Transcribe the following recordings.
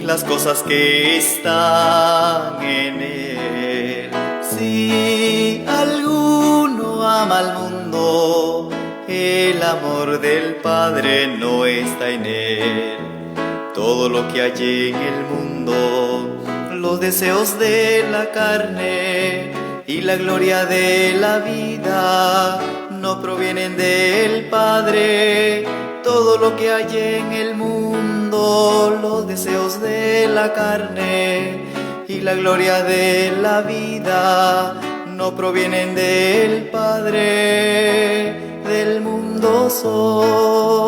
las cosas que están en él. Si alguno ama al mundo, el amor del Padre no está en él. Todo lo que hay en el mundo, los deseos de la carne y la gloria de la vida, no provienen del Padre. Todo lo que hay en el mundo, los deseos de la carne y la gloria de la vida, no provienen del Padre, del mundo soy.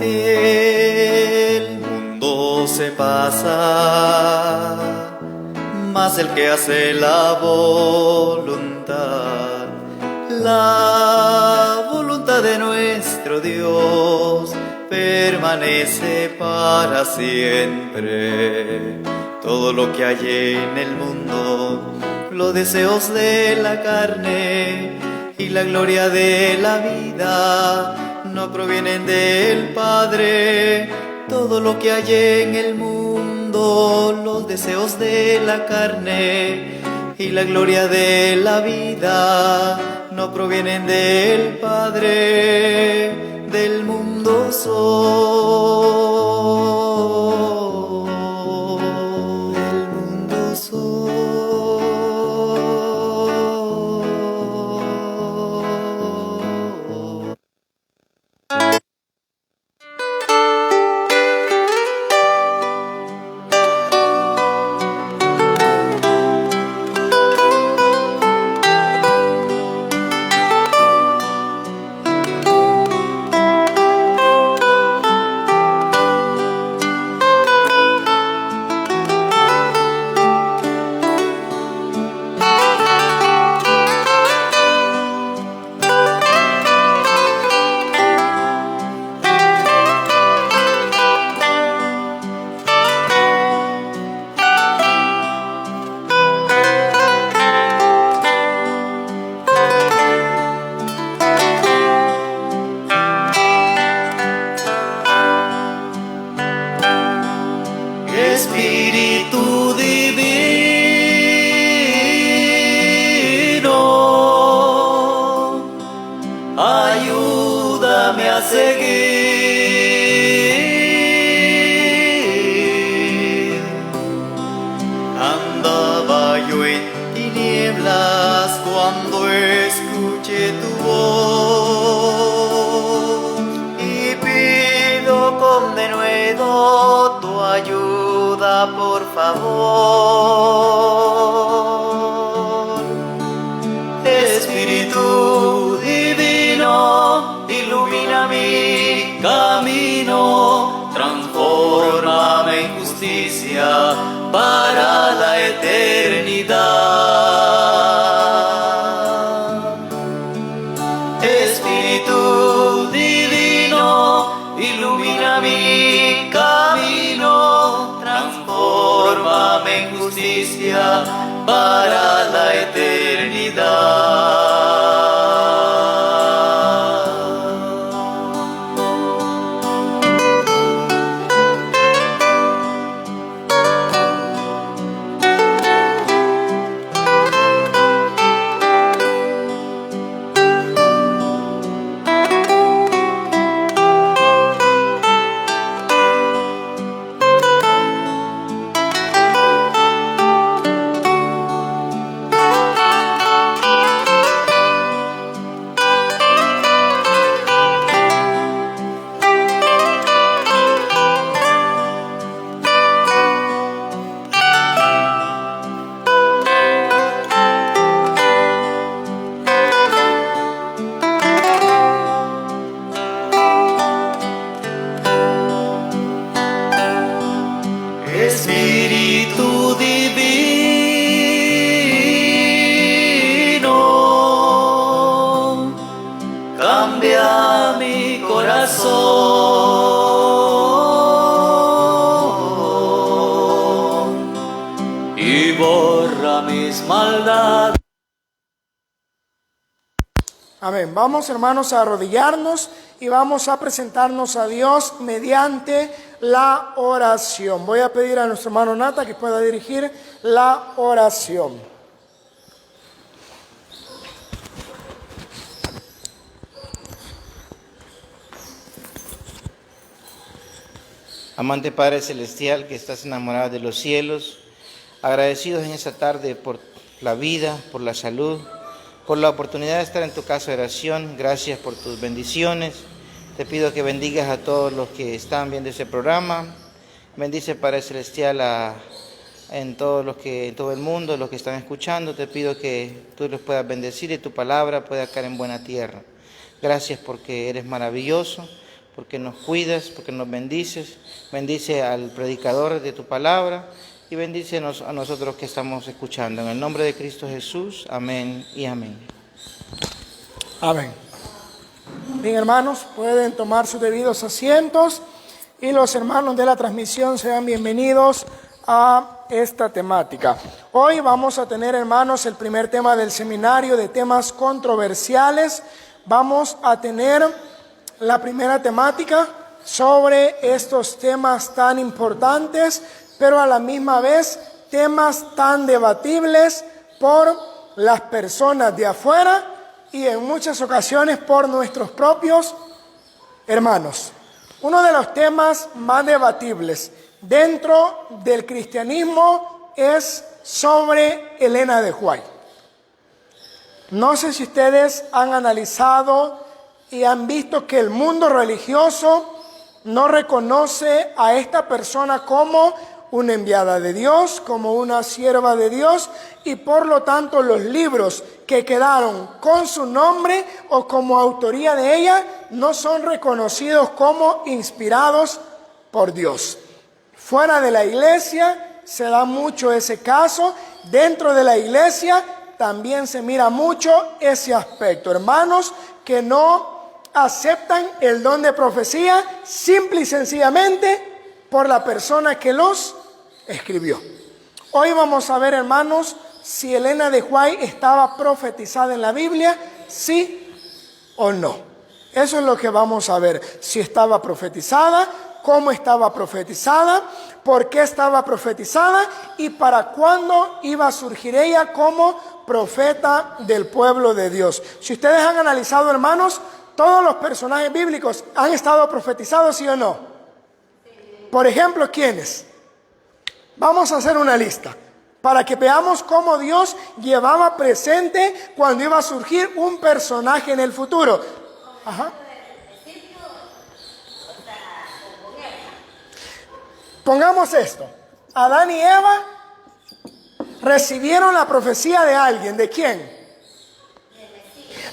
El mundo se pasa, mas el que hace la voluntad de nuestro Dios, permanece para siempre. Todo lo que hay en el mundo, los deseos de la carne y la gloria de la vida, no provienen del Padre. Todo lo que hay en el mundo, los deseos de la carne y la gloria de la vida, no provienen del Padre, del mundo soy. Del mundo soy. Espíritu divino, ayúdame a seguir. Andaba yo en tinieblas cuando escuché tu voz, y pido con denuedo tu ayuda, por favor. Espíritu divino, ilumina mi camino, transfórmame en justicia para la eternidad. Espíritu divino, ilumina mi camino, transfórmame en justicia para la eternidad. cambia mi corazón y borra mis maldades. Amén. Vamos, hermanos, a arrodillarnos y vamos a presentarnos a Dios mediante la oración. Voy a pedir a nuestro hermano Nata que pueda dirigir la oración. Amante Padre Celestial, que estás enamorado de los cielos, agradecidos en esta tarde por la vida, por la salud, por la oportunidad de estar en tu casa de oración. Gracias por tus bendiciones. Te pido que bendigas a todos los que están viendo este programa. Bendice, Padre Celestial, en todo el mundo, los que están escuchando. Te pido que tú los puedas bendecir y tu palabra pueda caer en buena tierra. Gracias porque eres maravilloso, porque nos cuidas, porque nos bendices. Bendice al predicador de tu palabra y bendícenos a nosotros que estamos escuchando. En el nombre de Cristo Jesús, amén y amén. Amén. Bien, hermanos, pueden tomar sus debidos asientos y los hermanos de la transmisión sean bienvenidos a esta temática. Hoy vamos a tener, hermanos, el primer tema del seminario de temas controversiales. Vamos a tener la primera temática sobre estos temas tan importantes, pero a la misma vez temas tan debatibles por las personas de afuera y en muchas ocasiones por nuestros propios hermanos. Uno de los temas más debatibles dentro del cristianismo es sobre Elena de White. No sé si ustedes han analizado y han visto que el mundo religioso no reconoce a esta persona como una enviada de Dios, como una sierva de Dios, y por lo tanto los libros que quedaron con su nombre o como autoría de ella no son reconocidos como inspirados por Dios. Fuera de la iglesia se da mucho ese caso, dentro de la iglesia también se mira mucho ese aspecto. Hermanos que no aceptan el don de profecía simple y sencillamente por la persona que los escribió. Hoy vamos a ver, hermanos, si Elena de White estaba profetizada en la Biblia, sí o no. Eso es lo que vamos a ver, si estaba profetizada, cómo estaba profetizada, por qué estaba profetizada y para cuándo iba a surgir ella como profeta del pueblo de Dios. Si ustedes han analizado, hermanos, todos los personajes bíblicos han estado profetizados, ¿sí o no? Por ejemplo, ¿quiénes? Vamos a hacer una lista para que veamos cómo Dios llevaba presente cuando iba a surgir un personaje en el futuro. Ajá. Pongamos esto. Adán y Eva recibieron la profecía de alguien. ¿De quién?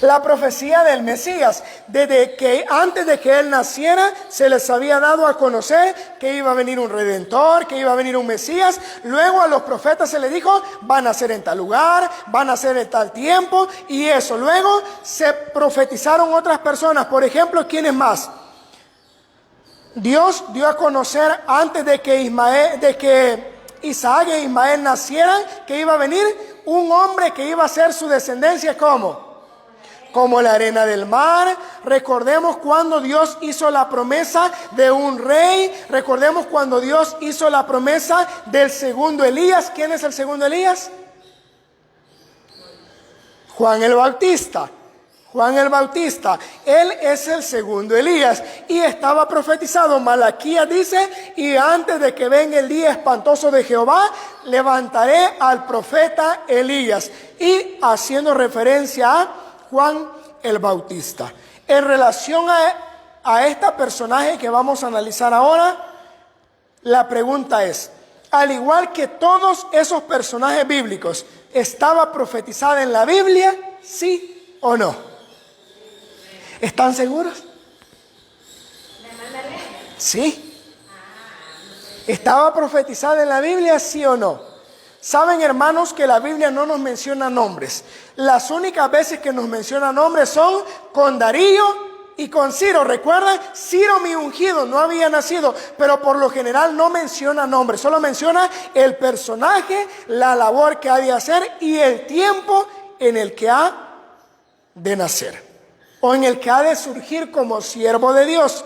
La profecía del Mesías. Desde que antes de que él naciera se les había dado a conocer que iba a venir un redentor, que iba a venir un Mesías. Luego a los profetas se les dijo, van a ser en tal lugar, van a ser en tal tiempo y eso. Luego se profetizaron otras personas. Por ejemplo, ¿quiénes más? Dios dio a conocer antes de que Isaac e Ismael nacieran que iba a venir un hombre que iba a ser su descendencia. ¿Cómo? Como la arena del mar. Recordemos cuando Dios hizo la promesa de un rey. Recordemos cuando Dios hizo la promesa del segundo Elías. ¿Quién es el segundo Elías? Juan el Bautista. Juan el Bautista, él es el segundo Elías y estaba profetizado. Malaquías dice, y antes de que venga el día espantoso de Jehová, levantaré al profeta Elías, y haciendo referencia a Juan el Bautista. En relación a este personaje que vamos a analizar ahora, la pregunta es, al igual que todos esos personajes bíblicos, ¿estaba profetizada en la Biblia? ¿Sí o no? ¿Están seguros? Sí. ¿Estaba profetizada en la Biblia, sí o no? Saben, hermanos, que la Biblia no nos menciona nombres. Las únicas veces que nos menciona nombres son con Darío y con Ciro. ¿Recuerdan? Ciro mi ungido no había nacido, pero por lo general no menciona nombre, solo menciona el personaje, la labor que ha de hacer y el tiempo en el que ha de nacer o en el que ha de surgir como siervo de Dios.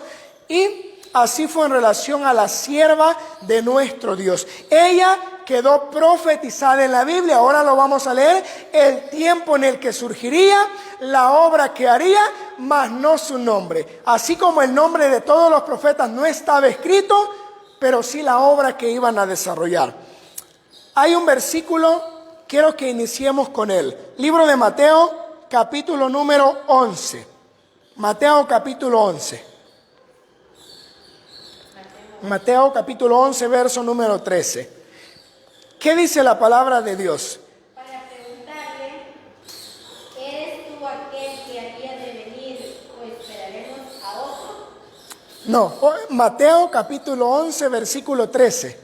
Y así fue en relación a la sierva de nuestro Dios. Ella quedó profetizada en la Biblia. Ahora lo vamos a leer. El tiempo en el que surgiría, la obra que haría, mas no su nombre. Así como el nombre de todos los profetas no estaba escrito, pero sí la obra que iban a desarrollar. Hay un versículo, quiero que iniciemos con él. Libro de Mateo, capítulo número 11. Mateo capítulo 11. Mateo capítulo 11, verso número 13. ¿Qué dice la palabra de Dios? Para preguntarle, ¿eres tú aquel que había de venir o esperaremos a otro? No, Mateo capítulo 11, versículo 13.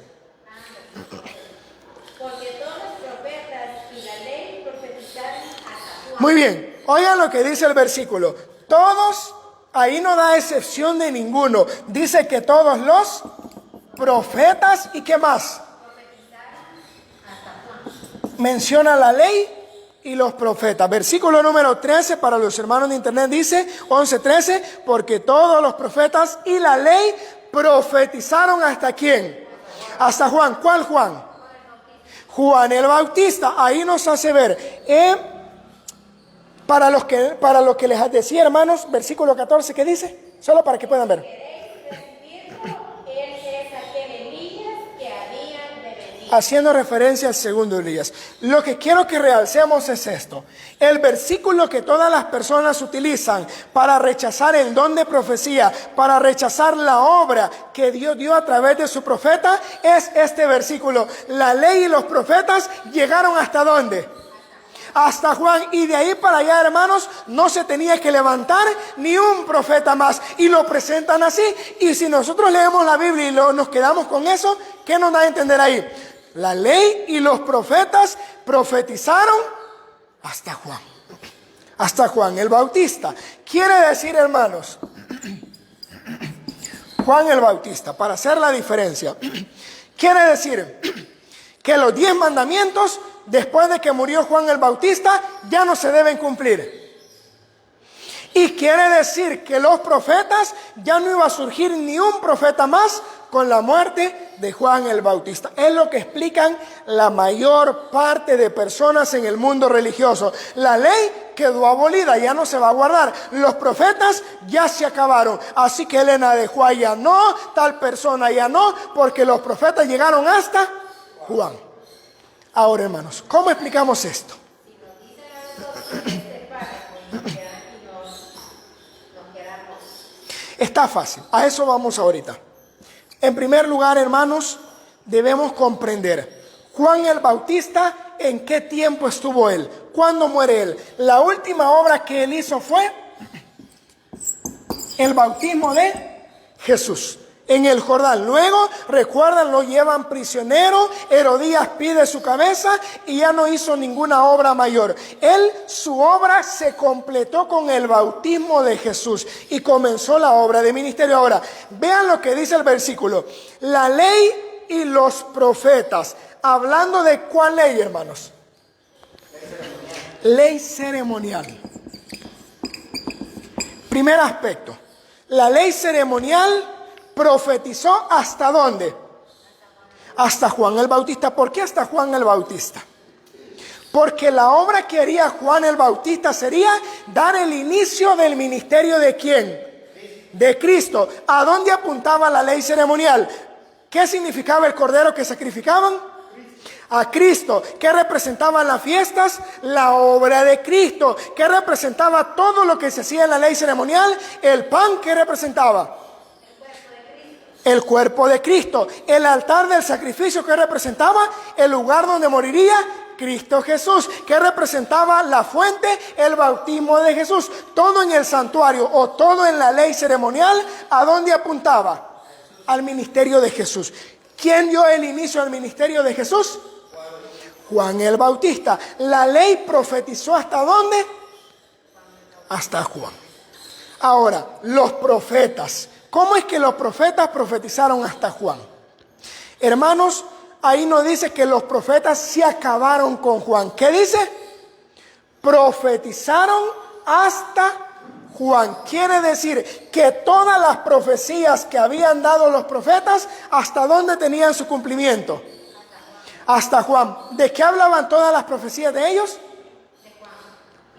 Porque todos los profetas y la ley profetizaron hasta Juan. Muy bien, oigan lo que dice el versículo. Todos, ahí no da excepción de ninguno. Dice que todos los profetas y ¿qué más? Menciona la ley y los profetas. Versículo número 13 para los hermanos de internet dice, 11:13, porque todos los profetas y la ley profetizaron ¿hasta quién? Hasta Juan. ¿Cuál Juan? Juan el Bautista. Ahí nos hace ver. Para lo que les decía, hermanos, versículo 14, ¿qué dice? Solo para que puedan ver. Él es aquel Elías que había de venir. Haciendo referencia al segundo Elías. Lo que quiero que realcemos es esto. El versículo que todas las personas utilizan para rechazar el don de profecía, para rechazar la obra que Dios dio a través de su profeta, es este versículo. La ley y los profetas llegaron ¿hasta dónde? Hasta Juan, y de ahí para allá, hermanos, no se tenía que levantar ni un profeta más, y lo presentan así. Y si nosotros leemos la Biblia y nos quedamos con eso, ¿qué nos da a entender ahí? La ley y los profetas profetizaron hasta Juan el Bautista. Quiere decir, hermanos, Juan el Bautista, para hacer la diferencia, quiere decir que los 10 mandamientos, después de que murió Juan el Bautista, ya no se deben cumplir. Y quiere decir que los profetas, ya no iba a surgir ni un profeta más con la muerte de Juan el Bautista. Es lo que explican la mayor parte de personas en el mundo religioso. La ley quedó abolida, ya no se va a guardar. Los profetas ya se acabaron. Así que Elena de Juan ya no, tal persona ya no, porque los profetas llegaron hasta Juan. Ahora, hermanos, ¿cómo explicamos esto? Está fácil, a eso vamos ahorita. En primer lugar, hermanos, debemos comprender Juan el Bautista, ¿en qué tiempo estuvo él? ¿Cuándo muere él? La última obra que él hizo fue el bautismo de Jesús en el Jordán. Luego, recuerdan, lo llevan prisionero. Herodías pide su cabeza y ya no hizo ninguna obra mayor. Su obra se completó con el bautismo de Jesús y comenzó la obra de ministerio. Ahora, vean lo que dice el versículo. La ley y los profetas. Hablando de ¿cuál ley, hermanos? Ley ceremonial. Primer aspecto. La ley ceremonial profetizó ¿hasta dónde? Hasta Juan el Bautista. ¿Por qué hasta Juan el Bautista? Porque la obra que haría Juan el Bautista sería dar el inicio del ministerio ¿de quién? De Cristo. ¿A dónde apuntaba la ley ceremonial? ¿Qué significaba el cordero que sacrificaban? A Cristo. ¿Qué representaban las fiestas? La obra de Cristo. ¿Qué representaba todo lo que se hacía en la ley ceremonial? El pan. ¿Qué representaba? El cuerpo de Cristo. El altar del sacrificio, que representaba el lugar donde moriría Cristo Jesús. Que representaba la fuente, el bautismo de Jesús. Todo en el santuario o todo en la ley ceremonial, ¿a dónde apuntaba? Al ministerio de Jesús. ¿Quién dio el inicio al ministerio de Jesús? Juan el Bautista. La ley profetizó ¿hasta dónde? Hasta Juan. Ahora, los profetas. ¿Cómo es que los profetas profetizaron hasta Juan? Hermanos, ahí no dice que los profetas se acabaron con Juan. ¿Qué dice? Profetizaron hasta Juan. Quiere decir que todas las profecías que habían dado los profetas, ¿hasta dónde tenían su cumplimiento? Hasta Juan. ¿De qué hablaban todas las profecías de ellos?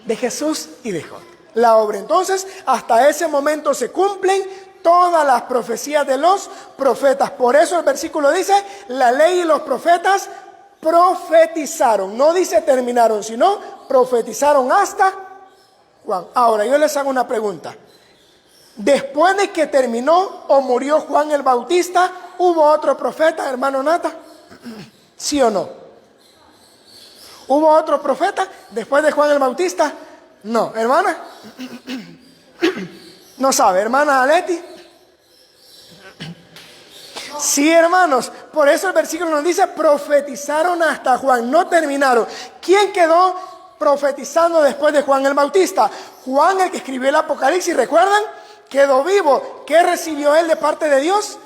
De Jesús y de Juan. La obra. Entonces, hasta ese momento se cumplen todas las profecías de los profetas. Por eso el versículo dice, la ley y los profetas profetizaron. No dice terminaron, sino profetizaron hasta Juan. Ahora, yo les hago una pregunta. Después de que terminó o murió Juan el Bautista, ¿hubo otro profeta, hermano Nata? ¿Sí o no? ¿Hubo otro profeta después de Juan el Bautista? No, hermana. No sabe, hermana Aleti. Sí, hermanos, por eso el versículo nos dice profetizaron hasta Juan, no terminaron. ¿Quién quedó profetizando después de Juan el Bautista? Juan, el que escribió el Apocalipsis, ¿recuerdan? Quedó vivo. ¿Qué recibió él de parte de Dios?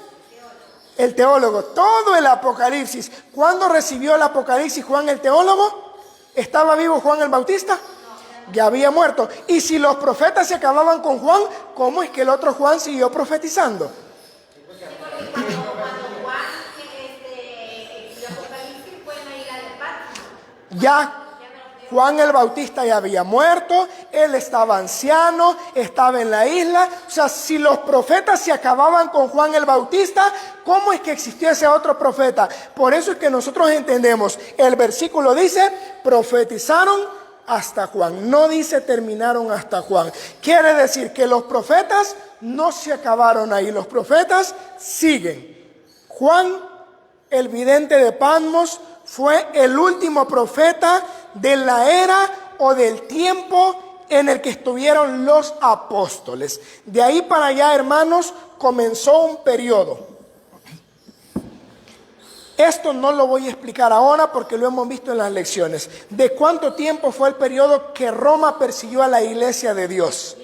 El teólogo. Todo el Apocalipsis. ¿Cuándo recibió el Apocalipsis Juan el teólogo? ¿Estaba vivo Juan el Bautista? Ya había muerto. Y si los profetas se acababan con Juan, ¿cómo es que el otro Juan siguió profetizando? Ya Juan el Bautista ya había muerto, él estaba anciano, estaba en la isla. O sea, si los profetas se acababan con Juan el Bautista, ¿cómo es que existió ese otro profeta? Por eso es que nosotros entendemos, el versículo dice, profetizaron hasta Juan, no dice terminaron hasta Juan. Quiere decir que los profetas no se acabaron ahí, los profetas siguen. Juan, el vidente de Patmos, fue el último profeta de la era o del tiempo en el que estuvieron los apóstoles. De ahí para allá, hermanos, comenzó un periodo. Esto no lo voy a explicar ahora porque lo hemos visto en las lecciones. ¿De cuánto tiempo fue el periodo que Roma persiguió a la iglesia de Dios?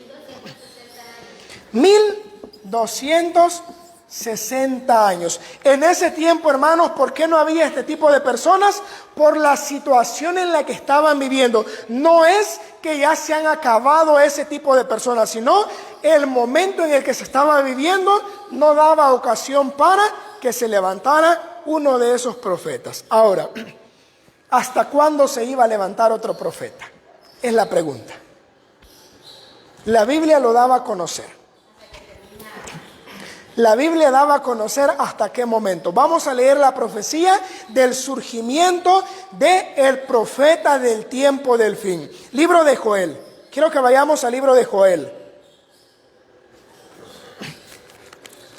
1260 años. En ese tiempo, hermanos, ¿por qué no había este tipo de personas? Por la situación en la que estaban viviendo. No es que ya se han acabado ese tipo de personas, sino el momento en el que se estaba viviendo no daba ocasión para que se levantara uno de esos profetas. Ahora, ¿hasta cuándo se iba a levantar otro profeta? Es la pregunta. La Biblia lo daba a conocer. La Biblia daba a conocer hasta qué momento. Vamos a leer la profecía del surgimiento del profeta del tiempo del fin. Libro de Joel. Quiero que vayamos al libro de Joel.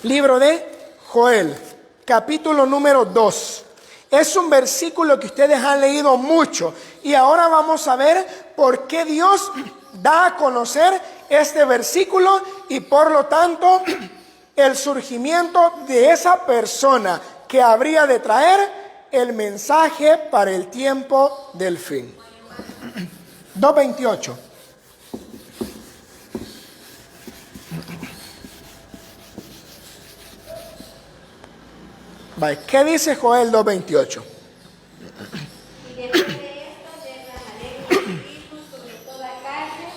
Libro de Joel, capítulo número 2. Es un versículo que ustedes han leído mucho. Y ahora vamos a ver por qué Dios da a conocer este versículo y por lo tanto el surgimiento de esa persona que habría de traer el mensaje para el tiempo del fin. 2:28. ¿Qué dice Joel 2:28? Y después de esto derramaré mi espíritu sobre toda carne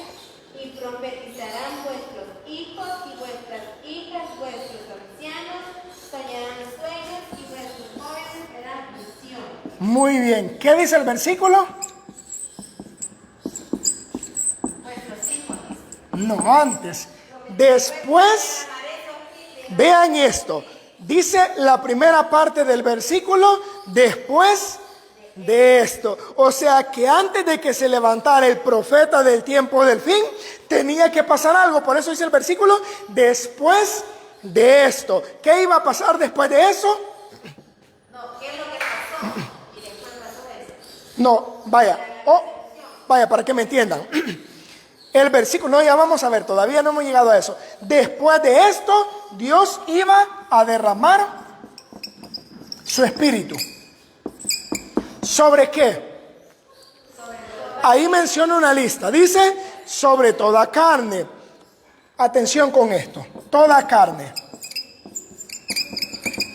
y profetizarán vuestros hijos y vuestras hijas, vuestros ancianos soñarán sueños y vuestros jóvenes verán visiones. Muy bien. ¿Qué dice el versículo? Vuestros hijos. No, antes. Después, vean esto. Dice la primera parte del versículo, después de esto. O sea que antes de que se levantara el profeta del tiempo del fin, tenía que pasar algo. Por eso dice el versículo, después de esto. ¿Qué iba a pasar después de eso? No, ¿qué es lo que pasó? Y después pasó eso. No, vaya. Vaya, para que me entiendan. El versículo, no, ya vamos a ver, todavía no hemos llegado a eso. Después de esto, Dios iba a derramar su espíritu. ¿Sobre qué? Ahí menciona una lista. Dice, sobre toda carne. Atención con esto. Toda carne.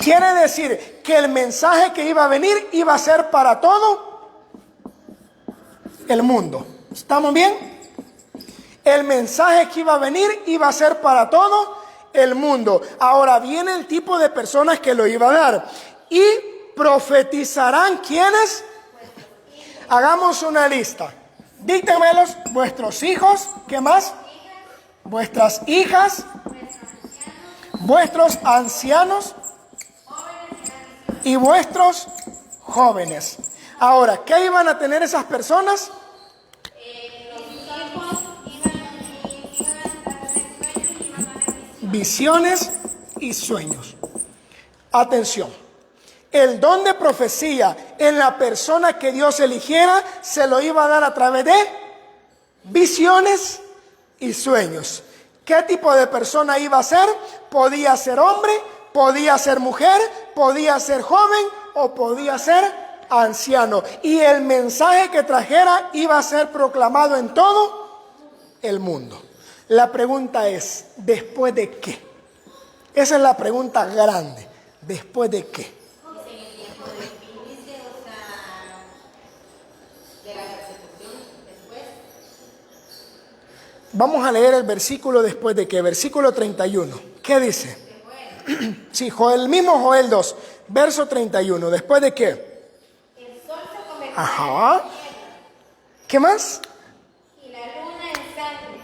Quiere decir que el mensaje que iba a venir iba a ser para todo el mundo. ¿Estamos bien? El mensaje que iba a venir iba a ser para todo el mundo. Ahora viene el tipo de personas que lo iba a dar. Y profetizarán, ¿quiénes? Hagamos una lista. Díctemelos, vuestros hijos, ¿qué más? Vuestras hijas, vuestros ancianos y vuestros jóvenes. Ahora, ¿qué iban a tener esas personas? Visiones y sueños. Atención. El don de profecía en la persona que Dios eligiera se lo iba a dar a través de visiones y sueños. ¿Qué tipo de persona iba a ser? Podía ser hombre, podía ser mujer, podía ser joven o podía ser anciano. Y el mensaje que trajera iba a ser proclamado en todo el mundo. La pregunta es, ¿después de qué? Esa es la pregunta grande. ¿Después de qué? Vamos a leer el versículo después de qué. Versículo 31. ¿Qué dice? Sí, el mismo Joel 2, verso 31. ¿Después de qué? El sol se convertirá Ajá. en hielo ¿Qué más? y la luna en sangre,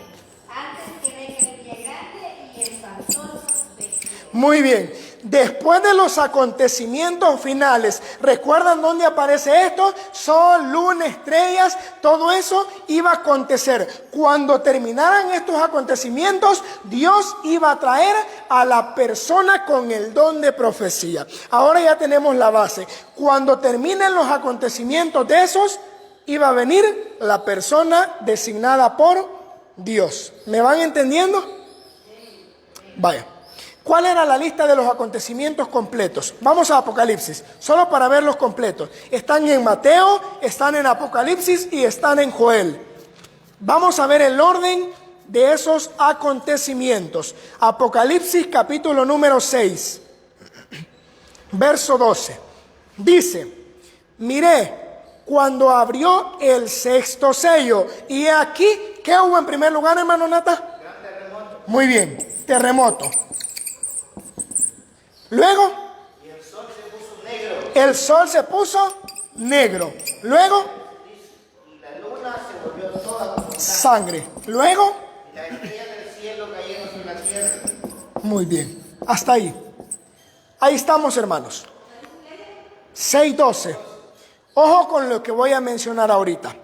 antes que venga el día grande y espantoso de Jehová. Muy bien. Después de los acontecimientos finales, ¿recuerdan dónde aparece esto? Sol, luna, estrellas, todo eso iba a acontecer. Cuando terminaran estos acontecimientos, Dios iba a traer a la persona con el don de profecía. Ahora ya tenemos la base. Cuando terminen los acontecimientos de esos, iba a venir la persona designada por Dios. ¿Me van entendiendo? Vaya. ¿Cuál era la lista de los acontecimientos completos? Vamos a Apocalipsis, solo para verlos completos. Están en Mateo, están en Apocalipsis y están en Joel. Vamos a ver el orden de esos acontecimientos. Apocalipsis capítulo número 6, verso 12. Dice, miré cuando abrió el sexto sello. Y aquí, ¿qué hubo en primer lugar, hermano Nata? Gran terremoto. Muy bien, terremoto. Luego, Y el sol se puso negro. el sol se puso negro. Luego, Y la luna se volvió toda como sangre. Luego, y las estrellas del cielo cayeron sobre la tierra. muy bien. Hasta ahí. Ahí estamos, hermanos. 6:12. Ojo con lo que voy a mencionar ahorita.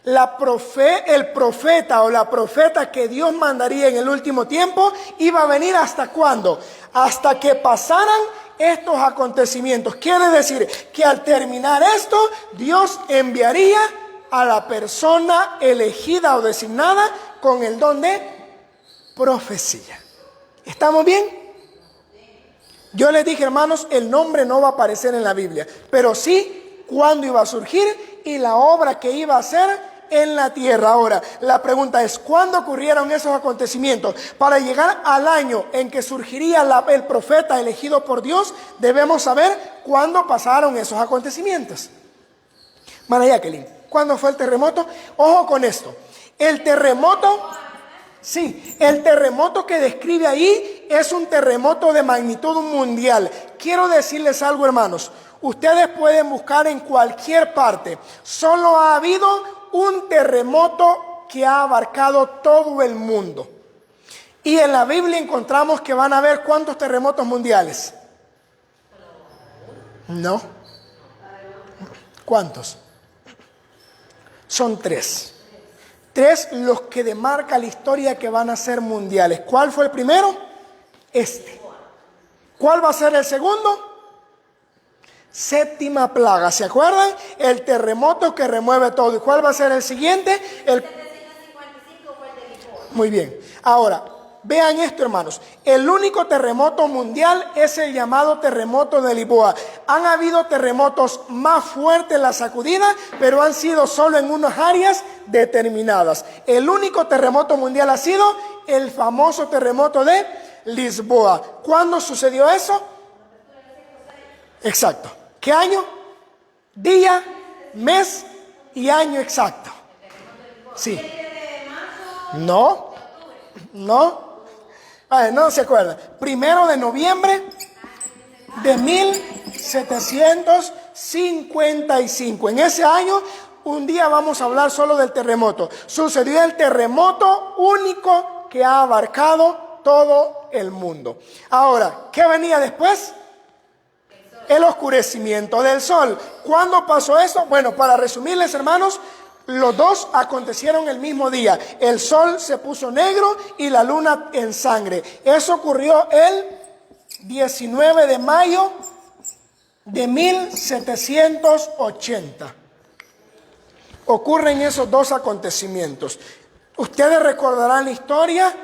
El profeta o la profeta que Dios mandaría en el último tiempo iba a venir ¿hasta cuándo? Hasta que pasaran estos acontecimientos. Quiere decir que al terminar esto, Dios enviaría a la persona elegida o designada con el don de profecía. ¿Estamos bien? Yo les dije, hermanos, el nombre no va a aparecer en la Biblia, pero sí cuándo iba a surgir y la obra que iba a hacer en la tierra. Ahora, la pregunta es, ¿cuándo ocurrieron esos acontecimientos? Para llegar al año en que surgiría el profeta elegido por Dios, debemos saber cuándo pasaron esos acontecimientos. María Jacqueline, ¿cuándo fue el terremoto? Ojo con esto. El terremoto, sí, el terremoto que describe ahí es un terremoto de magnitud mundial. Quiero decirles algo, hermanos. Ustedes pueden buscar en cualquier parte. Solo ha habido un terremoto que ha abarcado todo el mundo. Y en la Biblia encontramos que van a haber ¿cuántos terremotos mundiales? No. ¿Cuántos? Son 3. 3 los que demarca la historia que van a ser mundiales. ¿Cuál fue el primero? Este. ¿Cuál va a ser el segundo? Séptima plaga, ¿se acuerdan? El terremoto que remueve todo. ¿Y cuál va a ser el siguiente? Muy bien. Ahora, vean esto, hermanos. El único terremoto mundial es el llamado terremoto de Lisboa. Han habido terremotos más fuertes en la sacudida, pero han sido solo en unas áreas determinadas. El único terremoto mundial ha sido el famoso terremoto de Lisboa. ¿Cuándo sucedió eso? Exacto. ¿Qué año? Día, mes y año exacto. Sí. No. No se acuerdan. 1 de noviembre de 1755. En ese año, un día vamos a hablar solo del terremoto. Sucedió el terremoto único que ha abarcado todo el mundo. Ahora, ¿qué venía después? El oscurecimiento del sol. ¿Cuándo pasó eso? Bueno, para resumirles, hermanos, los dos acontecieron el mismo día. El sol se puso negro y la luna en sangre. Eso ocurrió el 19 de mayo de 1780. Ocurren esos dos acontecimientos. Ustedes recordarán la historia.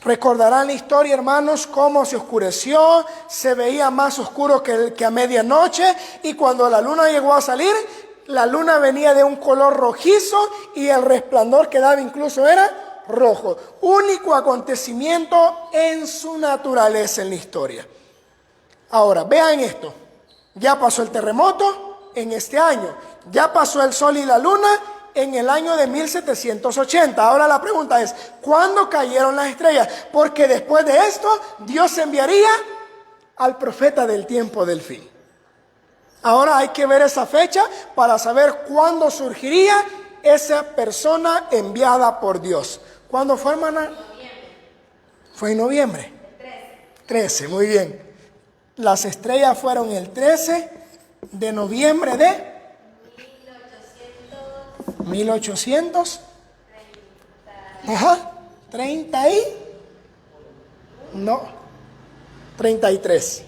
Recordarán la historia, hermanos, cómo se oscureció, se veía más oscuro que a medianoche, y cuando la luna llegó a salir, la luna venía de un color rojizo y el resplandor que daba incluso era rojo. Único acontecimiento en su naturaleza en la historia. Ahora, vean esto. Ya pasó el terremoto en este año. Ya pasó el sol y la luna en el año de 1780. Ahora la pregunta es, ¿cuándo cayeron las estrellas? Porque después de esto, Dios enviaría al profeta del tiempo del fin. Ahora hay que ver esa fecha para saber cuándo surgiría esa persona enviada por Dios. ¿Cuándo fue, hermana? Fue en noviembre. 13, muy bien. Las estrellas fueron el 13 de noviembre de 1800. Ajá, 30 y... No, 33.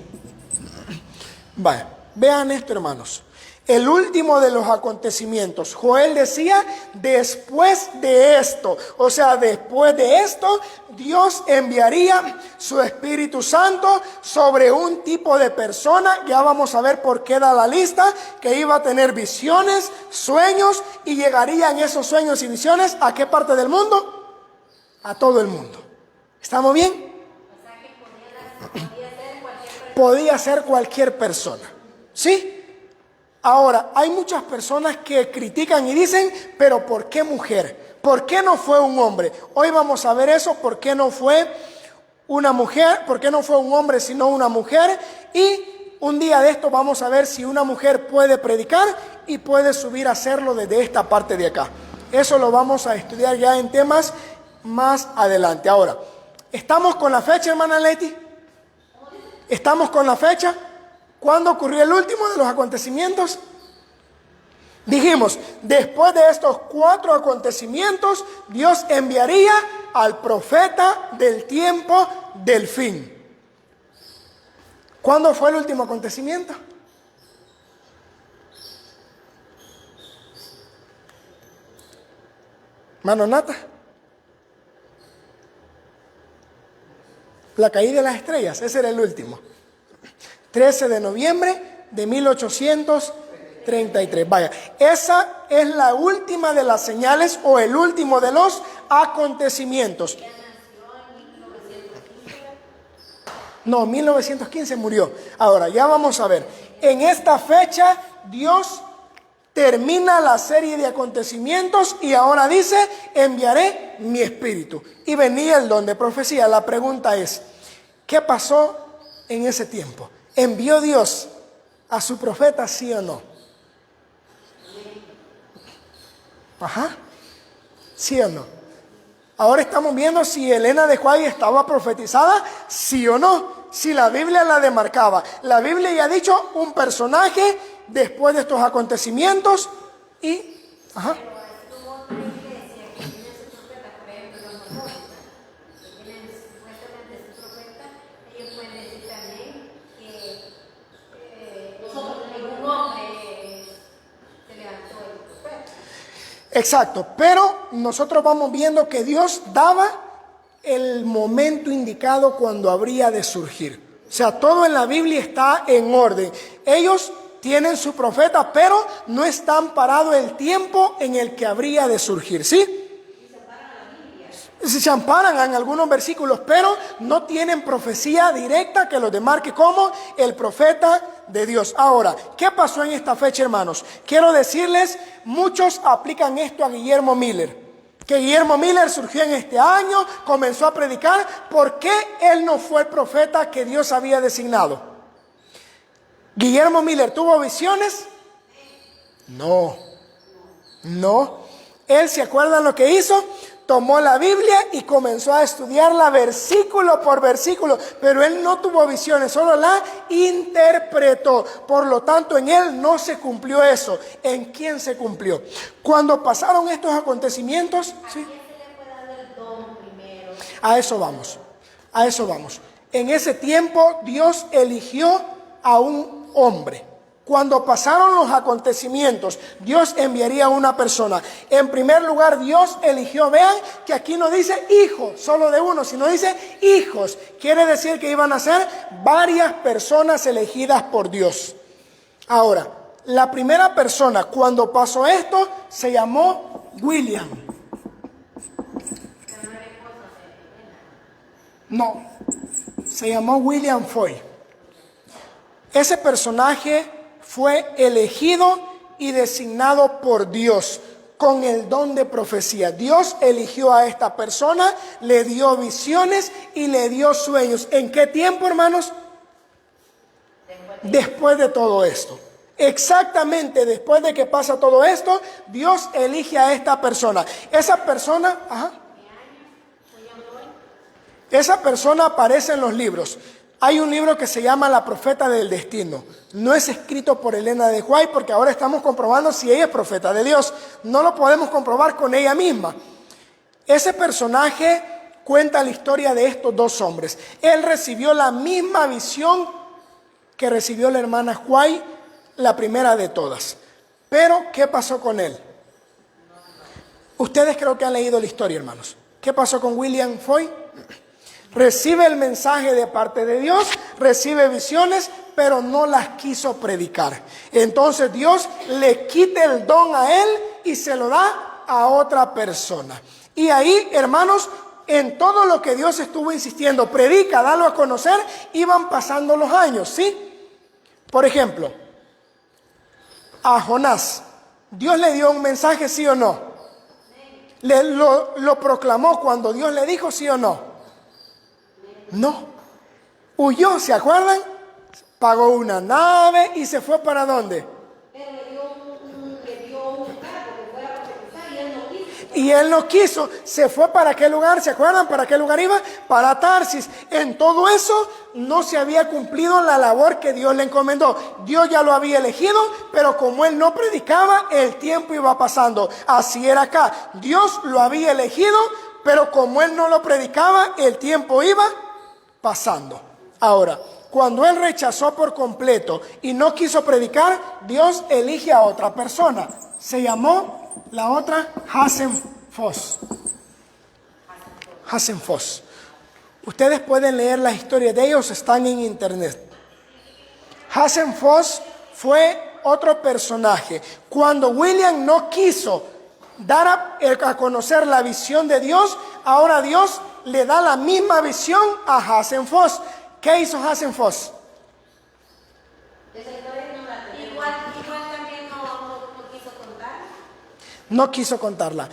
Vaya, vean esto, hermanos. El último de los acontecimientos. Joel decía, después de esto, o sea, después de esto, Dios enviaría su Espíritu Santo sobre un tipo de persona. Ya vamos a ver por qué da la lista, que iba a tener visiones, sueños, y llegarían esos sueños y visiones ¿a qué parte del mundo? A todo el mundo. ¿Estamos bien? Podía ser cualquier persona. ¿Sí? Ahora, hay muchas personas que critican y dicen, pero ¿por qué mujer? ¿Por qué no fue un hombre? Hoy vamos a ver eso, ¿por qué no fue una mujer? ¿Por qué no fue un hombre sino una mujer? Y un día de esto vamos a ver si una mujer puede predicar y puede subir a hacerlo desde esta parte de acá. Eso lo vamos a estudiar ya en temas más adelante. Ahora, ¿estamos con la fecha, hermana Leti? ¿Estamos con la fecha? ¿Cuándo ocurrió el último de los acontecimientos? Dijimos, después de estos 4 acontecimientos, Dios enviaría al profeta del tiempo del fin. ¿Cuándo fue el último acontecimiento? Mano Nata. La caída de las estrellas, ese era el último. 13 de noviembre de 1833. Vaya, esa es la última de las señales o el último de los acontecimientos. No, 1915 murió. Ahora, ya vamos a ver. En esta fecha, Dios termina la serie de acontecimientos y ahora dice, enviaré mi espíritu. Y venía el don de profecía. La pregunta es, ¿qué pasó en ese tiempo? ¿Envió Dios a su profeta, sí o no? Ajá. ¿Sí o no? Ahora estamos viendo si Elena de White estaba profetizada, sí o no. Si la Biblia la demarcaba. La Biblia ya ha dicho un personaje después de estos acontecimientos y... Ajá. Exacto, pero nosotros vamos viendo que Dios daba el momento indicado cuando habría de surgir. O sea, todo en la Biblia está en orden. Ellos tienen su profeta, pero no están parado el tiempo en el que habría de surgir, ¿sí? Se amparan en algunos versículos, pero no tienen profecía directa que los demarque como el profeta de Dios. Ahora, ¿qué pasó en esta fecha, hermanos? Quiero decirles, muchos aplican esto a Guillermo Miller. Que Guillermo Miller surgió en este año, comenzó a predicar. ¿Por qué él no fue el profeta que Dios había designado? ¿Guillermo Miller tuvo visiones? No. Él, ¿se acuerdan lo que hizo? Tomó la Biblia y comenzó a estudiarla versículo por versículo, pero él no tuvo visiones, solo la interpretó. Por lo tanto, en él no se cumplió eso. ¿En quién se cumplió? Cuando pasaron estos acontecimientos, ¿sí? A eso vamos. En ese tiempo Dios eligió a un hombre. Cuando pasaron los acontecimientos, Dios enviaría a una persona. En primer lugar, Dios eligió, vean que aquí no dice hijo, solo de uno, sino dice hijos. Quiere decir que iban a ser varias personas elegidas por Dios. Ahora, la primera persona cuando pasó esto se llamó William. No, se llamó William Foy. Ese personaje fue elegido y designado por Dios con el don de profecía. Dios eligió a esta persona, le dio visiones y le dio sueños. ¿En qué tiempo, hermanos? Después de todo esto. Exactamente después de que pasa todo esto, Dios elige a esta persona. Esa persona aparece en los libros. Hay un libro que se llama La Profeta del Destino. No es escrito por Elena de White porque ahora estamos comprobando si ella es profeta de Dios. No lo podemos comprobar con ella misma. Ese personaje cuenta la historia de estos dos hombres. Él recibió la misma visión que recibió la hermana White, la primera de todas. Pero, ¿qué pasó con él? Ustedes creo que han leído la historia, hermanos. ¿Qué pasó con William Foy? Recibe el mensaje de parte de Dios, recibe visiones, pero no las quiso predicar. Entonces Dios le quita el don a él y se lo da a otra persona. Y ahí, hermanos, en todo lo que Dios estuvo insistiendo, predica, dalo a conocer, iban pasando los años, ¿sí? Por ejemplo, a Jonás, Dios le dio un mensaje, ¿sí o no? Lo proclamó cuando Dios le dijo, ¿sí o no? No, huyó, ¿se acuerdan? Pagó una nave y se fue ¿para dónde? Y él no quiso, se fue ¿para qué lugar? ¿Se acuerdan? ¿Para qué lugar iba? Para Tarsis. En todo eso no se había cumplido la labor que Dios le encomendó. Dios ya lo había elegido, pero como él no predicaba, el tiempo iba pasando. Así era acá. Dios lo había elegido, pero como él no lo predicaba, el tiempo iba pasando. Ahora, cuando él rechazó por completo y no quiso predicar, Dios elige a otra persona. Se llamó la otra Hasen-Foss. Hasen-Foss. Ustedes pueden leer la historia de ellos, están en internet. Hasen-Foss fue otro personaje. Cuando William no quiso dar a conocer la visión de Dios, ahora Dios le da la misma visión a Hasen-Foss. ¿Qué hizo Hasen-Foss? Igual también no quiso contar. No quiso contarla.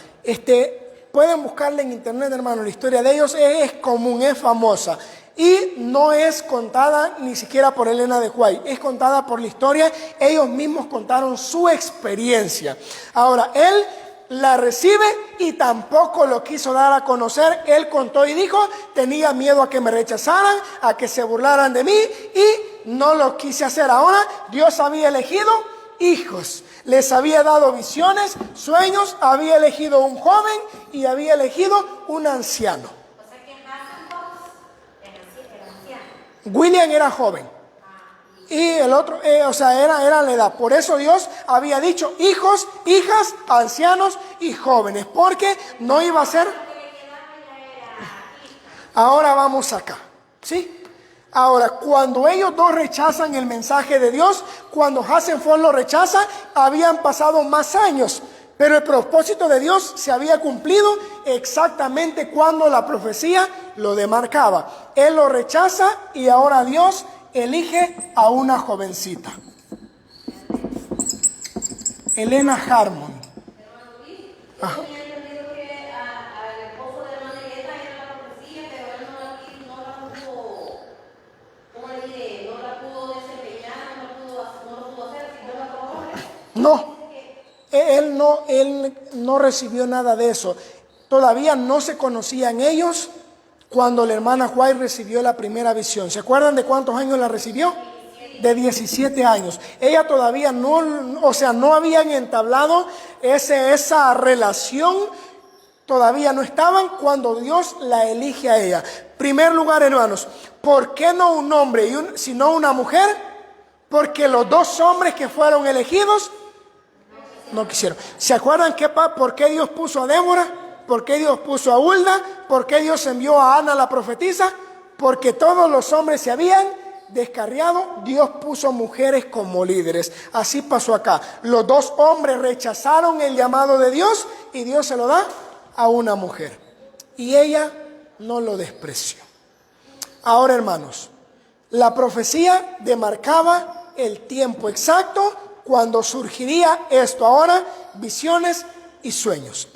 Pueden buscarla en internet, hermano. La historia de ellos es común, es famosa. Y no es contada ni siquiera por Elena de White. Es contada por la historia. Ellos mismos contaron su experiencia. Ahora, él la recibe y tampoco lo quiso dar a conocer. Él contó y dijo, tenía miedo a que me rechazaran, a que se burlaran de mí y no lo quise hacer. Ahora Dios había elegido hijos, les había dado visiones, sueños, había elegido un joven y había elegido un anciano. O sea que Hasen-Foss era anciano. William era joven. Y el otro, era la edad. Por eso Dios había dicho hijos, hijas, ancianos y jóvenes. Porque no iba a ser... Ahora vamos acá, ¿sí? Ahora, cuando ellos dos rechazan el mensaje de Dios, cuando Hasenfeld lo rechaza, habían pasado más años, pero el propósito de Dios se había cumplido exactamente cuando la profecía lo demarcaba. Él lo rechaza y ahora Dios elige a una jovencita, Helena Harmon. Ajá. No, él no recibió nada de eso. Todavía no se conocían ellos cuando la hermana White recibió la primera visión. ¿Se acuerdan de cuántos años la recibió? De 17 años. Ella todavía no habían entablado esa relación, todavía no estaban cuando Dios la elige a ella. Primer lugar, hermanos, ¿por qué no un hombre sino una mujer? Porque los dos hombres que fueron elegidos no quisieron. ¿Se acuerdan por qué Dios puso a Débora? ¿Por qué Dios puso a Hulda? ¿Por qué Dios envió a Ana la profetisa? Porque todos los hombres se habían descarriado. Dios puso mujeres como líderes. Así pasó acá. Los dos hombres rechazaron el llamado de Dios y Dios se lo da a una mujer. Y ella no lo despreció. Ahora, hermanos, la profecía demarcaba el tiempo exacto cuando surgiría esto. Ahora, visiones y sueños.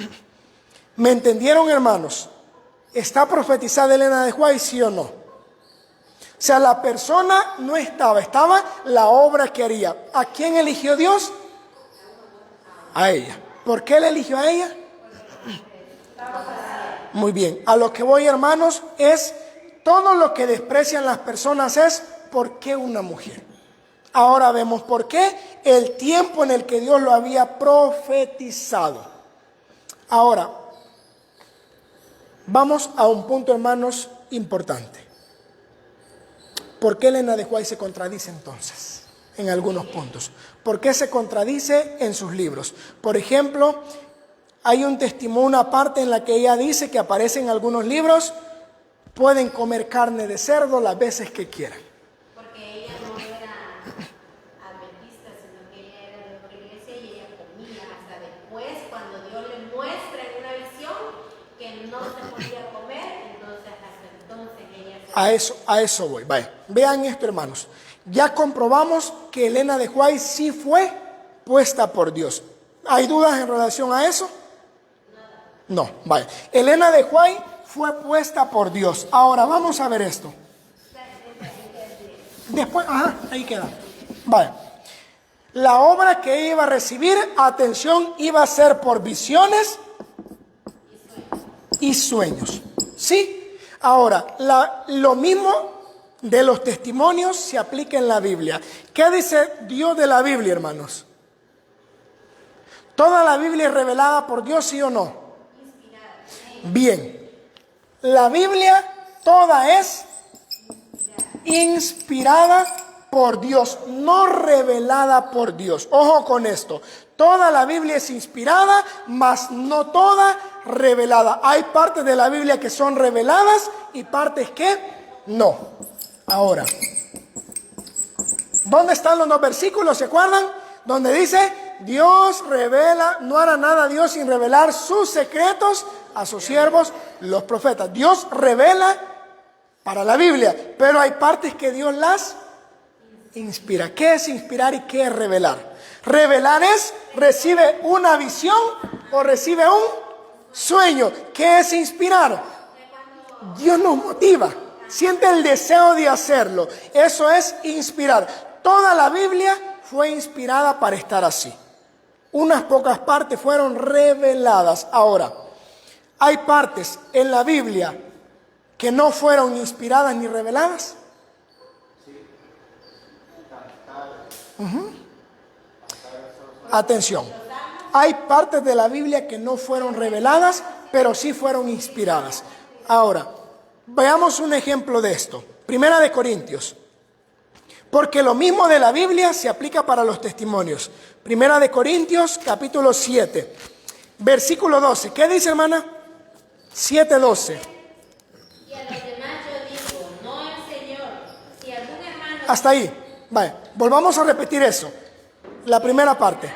¿Me entendieron, hermanos? ¿Está profetizada Helena de White, sí o no? O sea, la persona no estaba la obra que haría. ¿A quién eligió Dios? A ella. ¿Por qué le eligió a ella? Muy bien. A lo que voy, hermanos, es todo lo que desprecian las personas es ¿por qué una mujer? Ahora vemos por qué el tiempo en el que Dios lo había profetizado. Ahora, vamos a un punto, hermanos, importante. ¿Por qué Helena de White se contradice entonces en algunos puntos? ¿Por qué se contradice en sus libros? Por ejemplo, hay un testimonio, una parte en la que ella dice que aparece en algunos libros, pueden comer carne de cerdo las veces que quieran. Porque ella no era adventista, sino que ella era de otra iglesia y ella comía hasta después, cuando Dios le muestra en una visión que no se podía comer, entonces hasta entonces ella... A eso voy. Vaya, vean esto, hermanos. Ya comprobamos que Helena de White sí fue puesta por Dios. ¿Hay dudas en relación a eso? No, vaya. Helena de White fue puesta por Dios. Ahora vamos a ver esto. Después, ahí queda. Vaya. La obra que iba a recibir, atención, iba a ser por visiones y sueños. ¿Sí? Ahora, lo mismo de los testimonios se aplica en la Biblia. ¿Qué dice Dios de la Biblia, hermanos? ¿Toda la Biblia es revelada por Dios, sí o no? Bien. La Biblia toda es inspirada por Dios, no revelada por Dios. Ojo con esto. Toda la Biblia es inspirada, mas no toda revelada. Hay partes de la Biblia que son reveladas y partes que no. Ahora, ¿dónde están los dos versículos? ¿Se acuerdan? Donde dice, Dios revela, no hará nada Dios sin revelar sus secretos a sus siervos, los profetas. Dios revela para la Biblia, pero hay partes que Dios las inspira. ¿Qué es inspirar y qué es revelar? Revelar es, recibe una visión o recibe un sueño. ¿Qué es inspirar? Dios nos motiva, siente el deseo de hacerlo. Eso es inspirar. Toda la Biblia fue inspirada para estar así. Unas pocas partes fueron reveladas. Ahora, hay partes en la Biblia que no fueron inspiradas ni reveladas. Atención, hay partes de la Biblia que no fueron reveladas, pero sí fueron inspiradas. Ahora, veamos un ejemplo de esto. Primera de Corintios. Porque lo mismo de la Biblia se aplica para los testimonios. Primera de Corintios, capítulo 7, versículo 12. ¿Qué dice, hermana? 7:12. Y a los demás Hasta ahí. Vaya, volvamos a repetir eso. La primera parte. Yo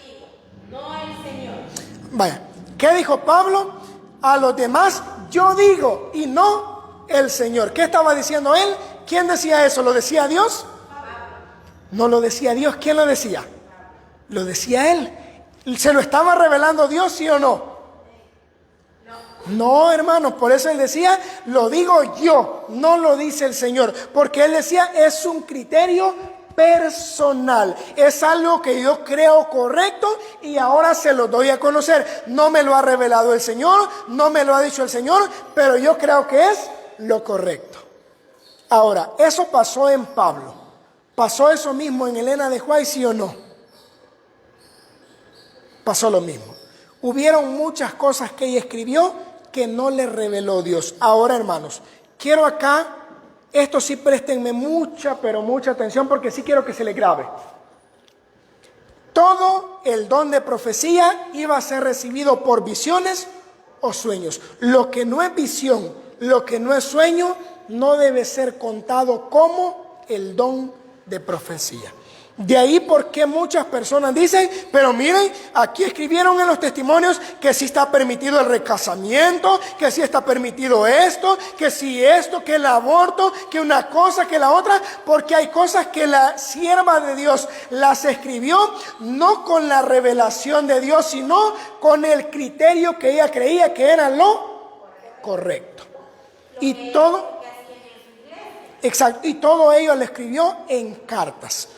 digo, no el Señor. Vaya, ¿qué dijo Pablo? A los demás yo digo y no el Señor. ¿Qué estaba diciendo él? ¿Quién decía eso? ¿Lo decía Dios? No lo decía Dios. ¿Quién lo decía? Lo decía él. ¿Se lo estaba revelando Dios, sí o no? No, hermanos, por eso él decía, lo digo yo, no lo dice el Señor, porque él decía, es un criterio personal, es algo que yo creo correcto y ahora se lo doy a conocer. No me lo ha revelado el Señor, no me lo ha dicho el Señor, pero yo creo que es lo correcto. Ahora, eso pasó en Pablo. ¿Pasó eso mismo en Elena de White, sí o no? Pasó lo mismo. Hubieron muchas cosas que ella escribió que no le reveló Dios. Ahora, hermanos, quiero acá, esto sí préstenme mucha, pero mucha atención, porque sí quiero que se le grabe. Todo el don de profecía iba a ser recibido por visiones o sueños. Lo que no es visión, lo que no es sueño, no debe ser contado como el don de profecía. De ahí porque muchas personas dicen, pero miren, aquí escribieron en los testimonios que sí está permitido el recasamiento, que sí está permitido esto, que sí esto, que el aborto, que una cosa, que la otra, porque hay cosas que la sierva de Dios las escribió no con la revelación de Dios, sino con el criterio que ella creía que era lo correcto. Y todo, exacto, y todo ello lo escribió en cartas.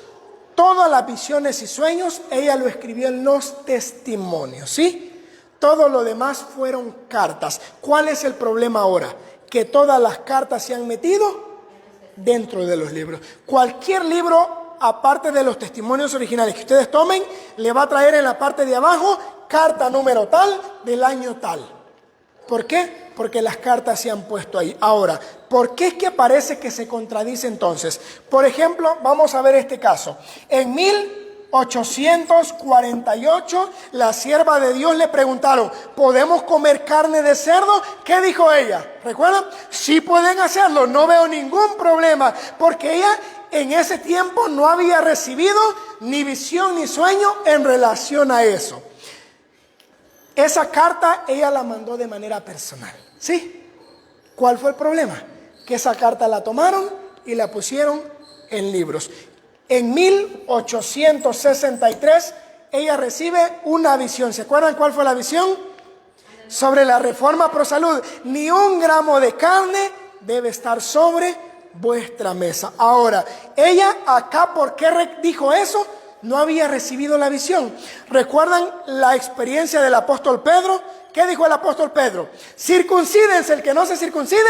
Todas las visiones y sueños, ella lo escribió en los testimonios, ¿sí? Todo lo demás fueron cartas. ¿Cuál es el problema ahora? Que todas las cartas se han metido dentro de los libros. Cualquier libro, aparte de los testimonios originales que ustedes tomen, le va a traer en la parte de abajo, carta número tal, del año tal. ¿Por qué? Porque las cartas se han puesto ahí. Ahora, ¿por qué es que parece que se contradice entonces? Por ejemplo, vamos a ver este caso. En 1848, la sierva de Dios le preguntaron, ¿podemos comer carne de cerdo? ¿Qué dijo ella? ¿Recuerdan? Sí pueden hacerlo, no veo ningún problema, porque ella en ese tiempo no había recibido ni visión ni sueño en relación a eso. Esa carta ella la mandó de manera personal, ¿sí? ¿Cuál fue el problema? Que esa carta la tomaron y la pusieron en libros. En 1863 ella recibe una visión. ¿Se acuerdan cuál fue la visión? Sobre la reforma pro salud. Ni un gramo de carne debe estar sobre vuestra mesa. Ahora, ella acá, ¿por qué dijo eso? No había recibido la visión. ¿Recuerdan la experiencia del apóstol Pedro? ¿Qué dijo el apóstol Pedro? Circuncídense, el que no se circuncide,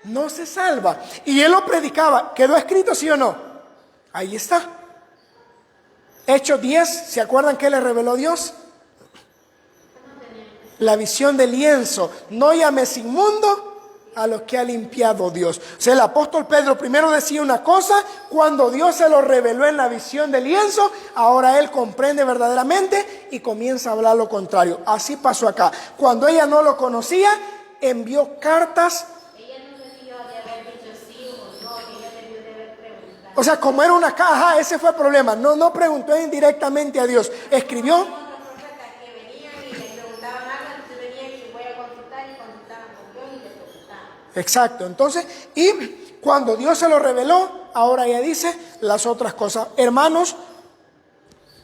no se salva. Y él lo predicaba. ¿Quedó escrito, sí o no? Ahí está. Hechos 10, ¿se acuerdan qué le reveló Dios? La visión del lienzo. No llames inmundo a lo que ha limpiado Dios. O sea, el apóstol Pedro primero decía una cosa, cuando Dios se lo reveló en la visión del lienzo, ahora él comprende verdaderamente y comienza a hablar lo contrario. Así pasó acá. Cuando ella no lo conocía, envió cartas. Ella no debió de haber dicho sí o no, ella debió de haber preguntado. O sea, como era una caja, ese fue el problema. No preguntó indirectamente a Dios. Escribió. Exacto, entonces, y cuando Dios se lo reveló, ahora ella dice las otras cosas. Hermanos,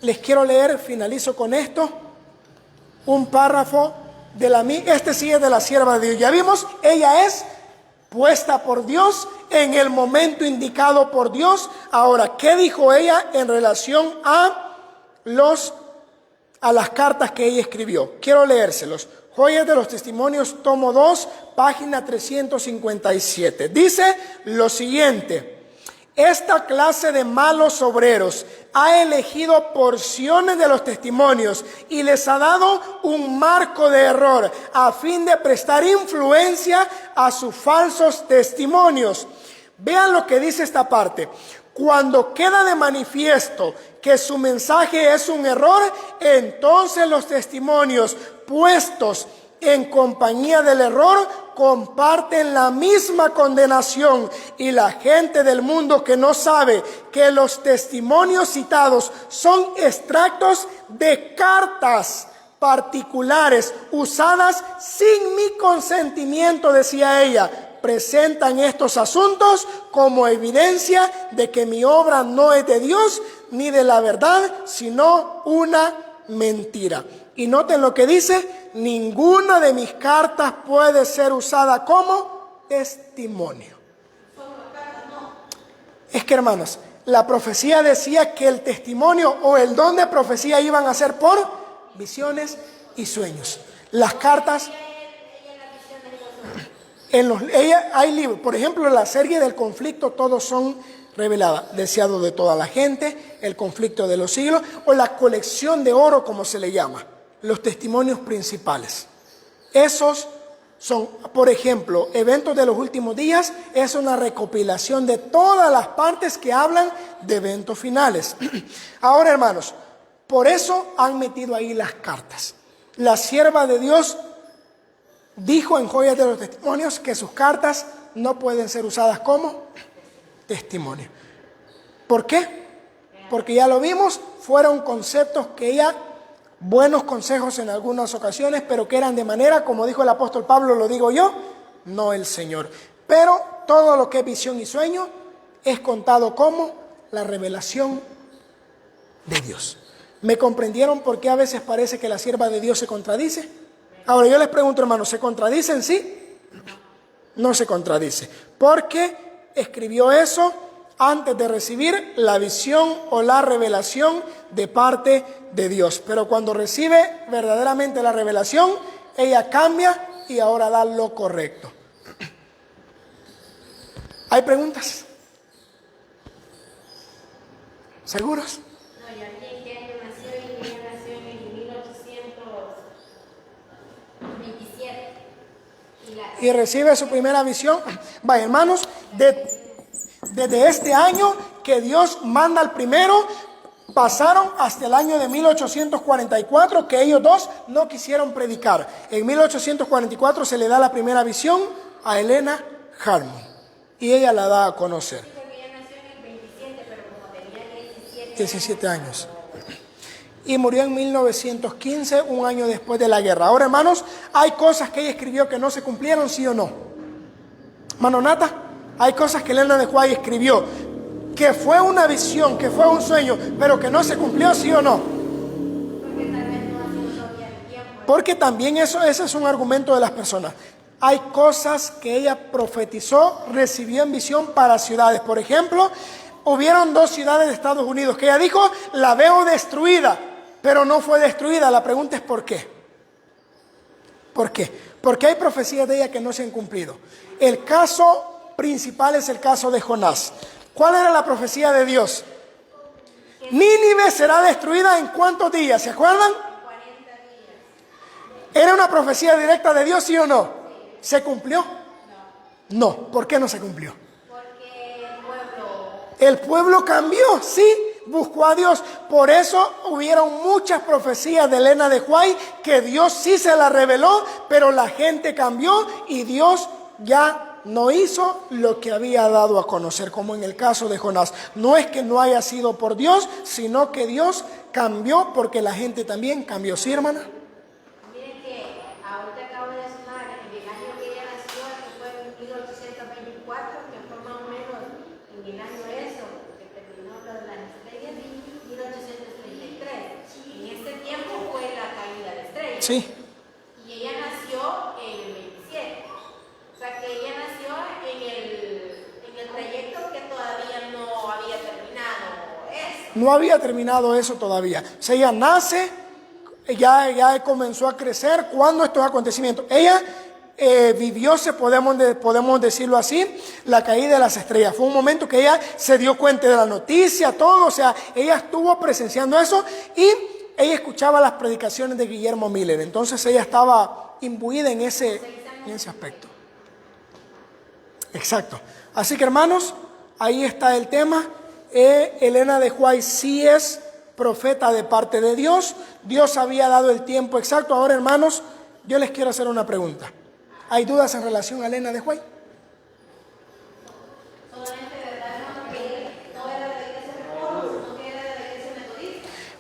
les quiero leer, finalizo con esto, un párrafo este sí es de la sierva de Dios. Ya vimos, ella es puesta por Dios en el momento indicado por Dios. Ahora, ¿qué dijo ella en relación a las cartas que ella escribió? Quiero leérselos. Joyas de los Testimonios, tomo 2, página 357. Dice lo siguiente: esta clase de malos obreros ha elegido porciones de los testimonios y les ha dado un marco de error a fin de prestar influencia a sus falsos testimonios. Vean lo que dice esta parte. Cuando queda de manifiesto que su mensaje es un error, entonces los testimonios puestos en compañía del error, comparten la misma condenación, y la gente del mundo que no sabe que los testimonios citados son extractos de cartas particulares usadas sin mi consentimiento, decía ella, presentan estos asuntos como evidencia de que mi obra no es de Dios ni de la verdad, sino una mentira. Y noten lo que dice: ninguna de mis cartas puede ser usada como testimonio. Es que, hermanos, la profecía decía que el testimonio o el don de profecía iban a ser por visiones y sueños. Las cartas, hay libros, por ejemplo, la serie del conflicto, todos son reveladas. Deseado de toda la gente, el conflicto de los siglos, o la colección de oro, como se le llama, los testimonios principales. Esos son, por ejemplo, eventos de los últimos días, es una recopilación de todas las partes que hablan de eventos finales. Ahora, hermanos, por eso han metido ahí las cartas. La sierva de Dios dijo en Joyas de los Testimonios que sus cartas no pueden ser usadas como testimonio. ¿Por qué? Porque ya lo vimos, fueron conceptos que ella, buenos consejos en algunas ocasiones, pero que eran de manera, como dijo el apóstol Pablo, lo digo yo, no el Señor. Pero todo lo que es visión y sueño es contado como la revelación de Dios. ¿Me comprendieron por qué a veces parece que la sierva de Dios se contradice? Ahora yo les pregunto, hermanos, ¿se contradice en sí? No se contradice, porque escribió eso antes de recibir la visión o la revelación de parte de Dios. Pero cuando recibe verdaderamente la revelación, ella cambia y ahora da lo correcto. ¿Hay preguntas? ¿Seguros? No, yo aquí en qué año nació, y ella nació en el 1827. Y recibe su primera visión. Vaya, hermanos, desde este año que Dios manda al primero, pasaron hasta el año de 1844, que ellos dos no quisieron predicar. En 1844 se le da la primera visión a Helena Harmon y ella la da a conocer. Porque ella nació en el 27, pero como tenía 17 años. Y murió en 1915, un año después de la guerra. Ahora, hermanos, hay cosas que ella escribió que no se cumplieron, ¿sí o no? Mano Nata, hay cosas que Elena de White escribió que fue una visión, que fue un sueño, pero que no se cumplió, ¿sí o no? Porque tal vez no ha sido todavía el tiempo. Porque también ese es un argumento de las personas. Hay cosas que ella profetizó, recibió en visión para ciudades. Por ejemplo, hubieron 2 ciudades de Estados Unidos que ella dijo, la veo destruida, pero no fue destruida. La pregunta es ¿por qué? ¿Por qué? Porque hay profecías de ella que no se han cumplido. El caso principal es el caso de Jonás. ¿Cuál era la profecía de Dios? Nínive será destruida en ¿cuántos días? ¿Se acuerdan? 40 días. ¿Era una profecía directa de Dios, sí o no? ¿Se cumplió? No. ¿Por qué no se cumplió? Porque El pueblo cambió, sí, buscó a Dios. Por eso hubieron muchas profecías de Elena de White que Dios sí se las reveló, pero la gente cambió y Dios ya no hizo lo que había dado a conocer, como en el caso de Jonás. No es que no haya sido por Dios, sino que Dios cambió porque la gente también cambió. ¿Sí, hermana? miren que ahorita acabo de sumar en el año que ella nació, que fue en 1824, que fue más o menos en el año eso, que terminó lo de las estrellas, 1833. En este tiempo fue la caída de estrellas. Sí. Y ella nació en el 27. O sea que ella nació en el trayecto que todavía no había terminado eso. No había terminado eso todavía. O sea, ella nace, ya comenzó a crecer cuando estos acontecimientos. Ella vivió, podemos decirlo así, la caída de las estrellas. Fue un momento que ella se dio cuenta de la noticia, todo. O sea, ella estuvo presenciando eso y ella escuchaba las predicaciones de Guillermo Miller. Entonces ella estaba imbuida en ese aspecto. Exacto. Así que, hermanos, ahí está el tema. Elena de White sí es profeta de parte de Dios. Dios había dado el tiempo exacto. Ahora, hermanos, Yo les quiero hacer una pregunta. ¿Hay dudas en relación a Elena de White?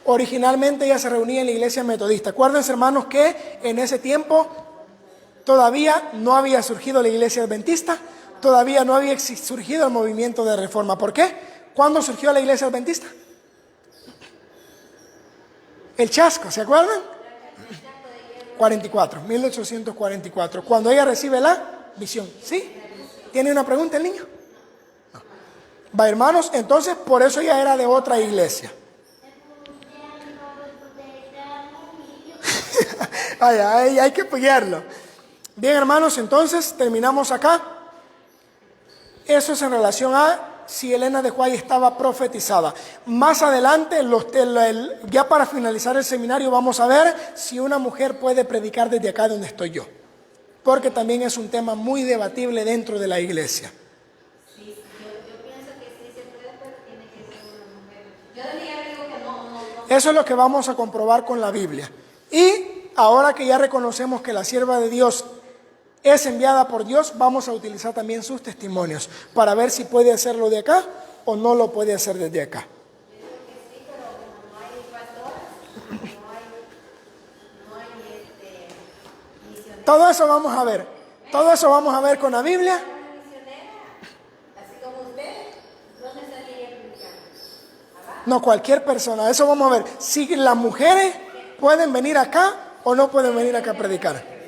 Originalmente ella se reunía en la iglesia metodista. Acuérdense, hermanos, que en ese tiempo todavía no había surgido la iglesia adventista, todavía no había surgido el movimiento de reforma. ¿Por qué? ¿Cuándo surgió la iglesia adventista? El chasco, ¿se acuerdan? 1844, cuando ella recibe la visión. ¿Sí? ¿Tiene una pregunta el niño? No. Va, hermanos, entonces por eso ella era de otra iglesia. Hay que apoyarlo. Bien, hermanos, entonces terminamos acá. Eso es en relación a si Elena de White estaba profetizada. Más adelante, ya para finalizar el seminario, vamos a ver si una mujer puede predicar desde acá donde estoy yo. Porque también es un tema muy debatible dentro de la iglesia. Sí, yo pienso que sí se puede, pero tiene que ser una mujer. Yo digo que no. Eso es lo que vamos a comprobar con la Biblia. Y ahora que ya reconocemos que la sierva de Dios es enviada por Dios, vamos a utilizar también sus testimonios para ver si puede hacerlo de acá o no lo puede hacer desde acá. Yo digo que sí, pero como no hay pastoras, no hay misioneras. Todo eso vamos a ver. Todo eso vamos a ver con la Biblia. Una misionera, así como usted, ¿dónde saliría predicando? No, cualquier persona. Eso vamos a ver. Si las mujeres pueden venir acá o no pueden venir acá a predicar.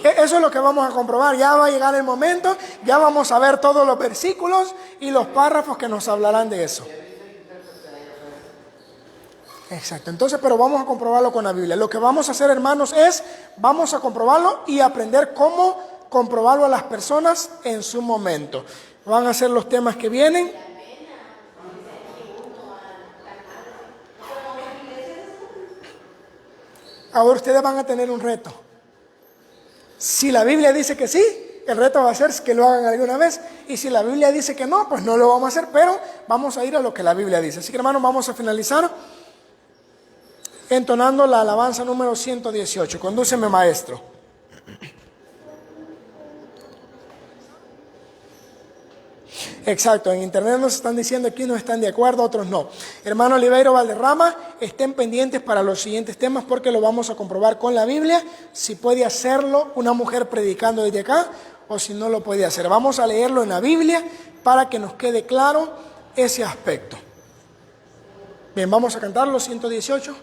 Eso es lo que vamos a comprobar. Ya va a llegar el momento, ya vamos a ver todos los versículos y los párrafos que nos hablarán de eso. Exacto. Entonces, pero vamos a comprobarlo con la Biblia. Lo que vamos a hacer, hermanos, es vamos a comprobarlo y aprender cómo comprobarlo a las personas en su momento. Van a ser los temas que vienen. Ahora ustedes van a tener un reto. Si la Biblia dice que sí, el reto va a ser que lo hagan alguna vez. Y si la Biblia dice que no, pues no lo vamos a hacer, pero vamos a ir a lo que la Biblia dice. Así que, hermanos, vamos a finalizar entonando la alabanza número 118. Condúceme, maestro. Exacto, en internet nos están diciendo que unos están de acuerdo, otros no. Hermano Oliveiro Valderrama, estén pendientes para los siguientes temas porque lo vamos a comprobar con la Biblia, si puede hacerlo una mujer predicando desde acá o si no lo puede hacer. Vamos a leerlo en la Biblia para que nos quede claro ese aspecto. Bien, vamos a cantar los 118.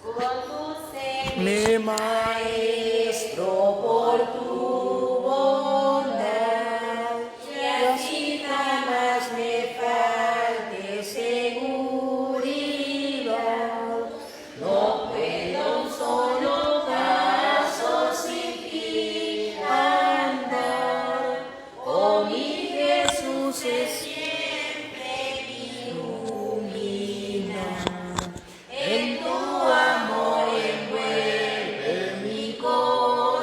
Condúceme, Mi maestro, por tu bondad, y así jamás me falte seguridad. No puedo un solo paso sin ti andar. Oh, mi Jesús es siempre mi ilumina. En tu amor envuelve mi corazón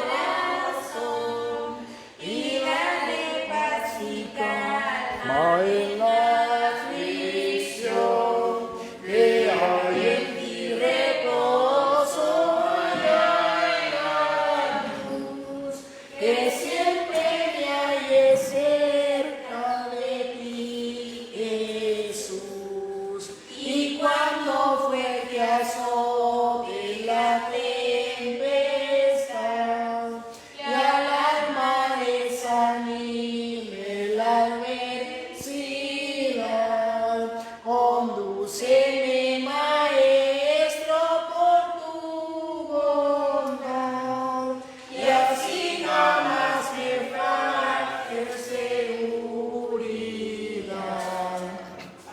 y dale paz y calma en la aflicción. Que hay en ti reposo allá en la luz, que siempre me halle cerca de ti, Jesús. Y cuando fuerte azote la tempestad, y al alma desanime la adversidad, condúceme, maestro, por tu bondad, y así jamás me falte seguridad.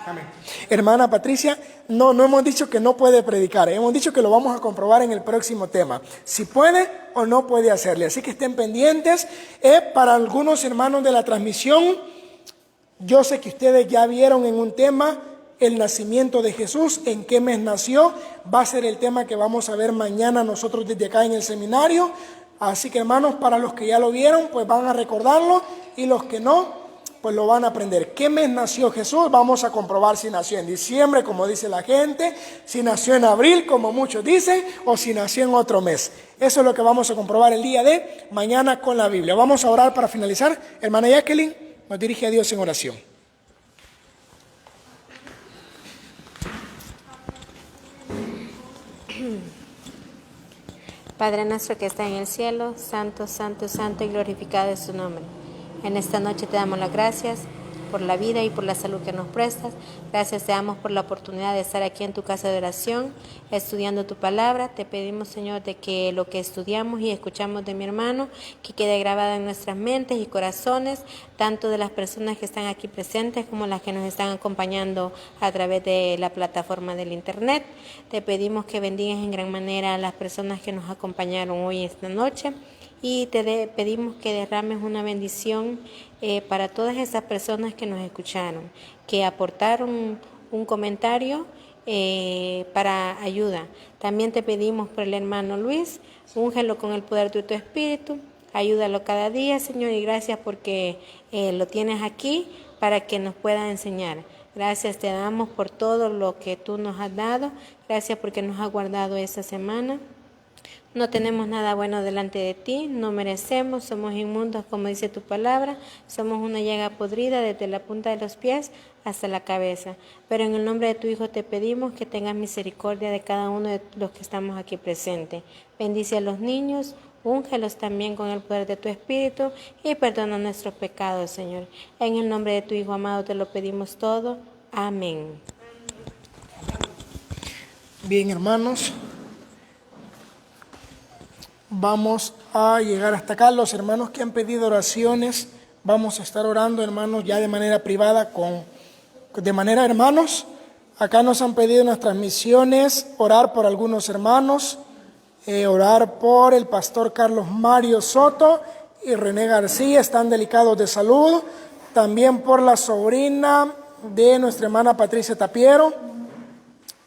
Amén. Hermana Patricia, no hemos dicho que no puede predicar, hemos dicho que lo vamos a comprobar en el próximo tema, si puede o no puede hacerle, así que estén pendientes. Para algunos hermanos de la transmisión, yo sé que ustedes ya vieron en un tema el nacimiento de Jesús, en qué mes nació, va a ser el tema que vamos a ver mañana nosotros desde acá en el seminario, así que, hermanos, para los que ya lo vieron, pues van a recordarlo, y los que no, pues lo van a aprender. ¿Qué mes nació Jesús? Vamos a comprobar si nació en diciembre, como dice la gente, si nació en abril, como muchos dicen, o si nació en otro mes. Eso es lo que vamos a comprobar el día de mañana con la Biblia. Vamos a orar para finalizar. Hermana Jacqueline nos dirige a Dios en oración. Padre nuestro que está en el cielo, santo, santo, santo y glorificado es su nombre. En esta noche te damos las gracias por la vida y por la salud que nos prestas. Gracias te damos por la oportunidad de estar aquí en tu casa de oración, estudiando tu palabra. Te pedimos, Señor, de que lo que estudiamos y escuchamos de mi hermano, que quede grabado en nuestras mentes y corazones, tanto de las personas que están aquí presentes como las que nos están acompañando a través de la plataforma del internet. Te pedimos que bendigas en gran manera a las personas que nos acompañaron hoy esta noche. Y te pedimos que derrames una bendición para todas esas personas que nos escucharon, que aportaron un comentario para ayuda. También te pedimos por el hermano Luis, úngelo con el poder de tu Espíritu, ayúdalo cada día, Señor, y gracias porque lo tienes aquí para que nos pueda enseñar. Gracias te damos por todo lo que tú nos has dado, gracias porque nos has guardado esta semana. No tenemos nada bueno delante de ti, no merecemos, somos inmundos como dice tu palabra, somos una llaga podrida desde la punta de los pies hasta la cabeza. Pero en el nombre de tu Hijo te pedimos que tengas misericordia de cada uno de los que estamos aquí presentes. Bendice a los niños, úngelos también con el poder de tu Espíritu y perdona nuestros pecados, Señor. En el nombre de tu Hijo amado te lo pedimos todo. Amén. Bien, hermanos. Vamos a llegar hasta acá. Los hermanos que han pedido oraciones, vamos a estar orando, hermanos, ya de manera privada, hermanos. Acá nos han pedido en las transmisiones orar por algunos hermanos, orar por el pastor Carlos Mario Soto y René García, están delicados de salud. También por la sobrina de nuestra hermana Patricia Tapiero.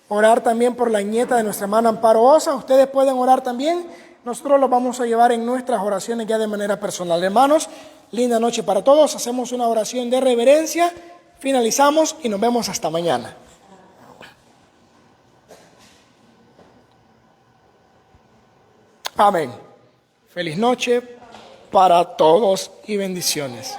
Orar también por la nieta de nuestra hermana Amparo Osa. Ustedes pueden orar también. Nosotros los vamos a llevar en nuestras oraciones ya de manera personal. Hermanos, linda noche para todos. Hacemos una oración de reverencia, finalizamos y nos vemos hasta mañana. Amén. Feliz noche para todos y bendiciones.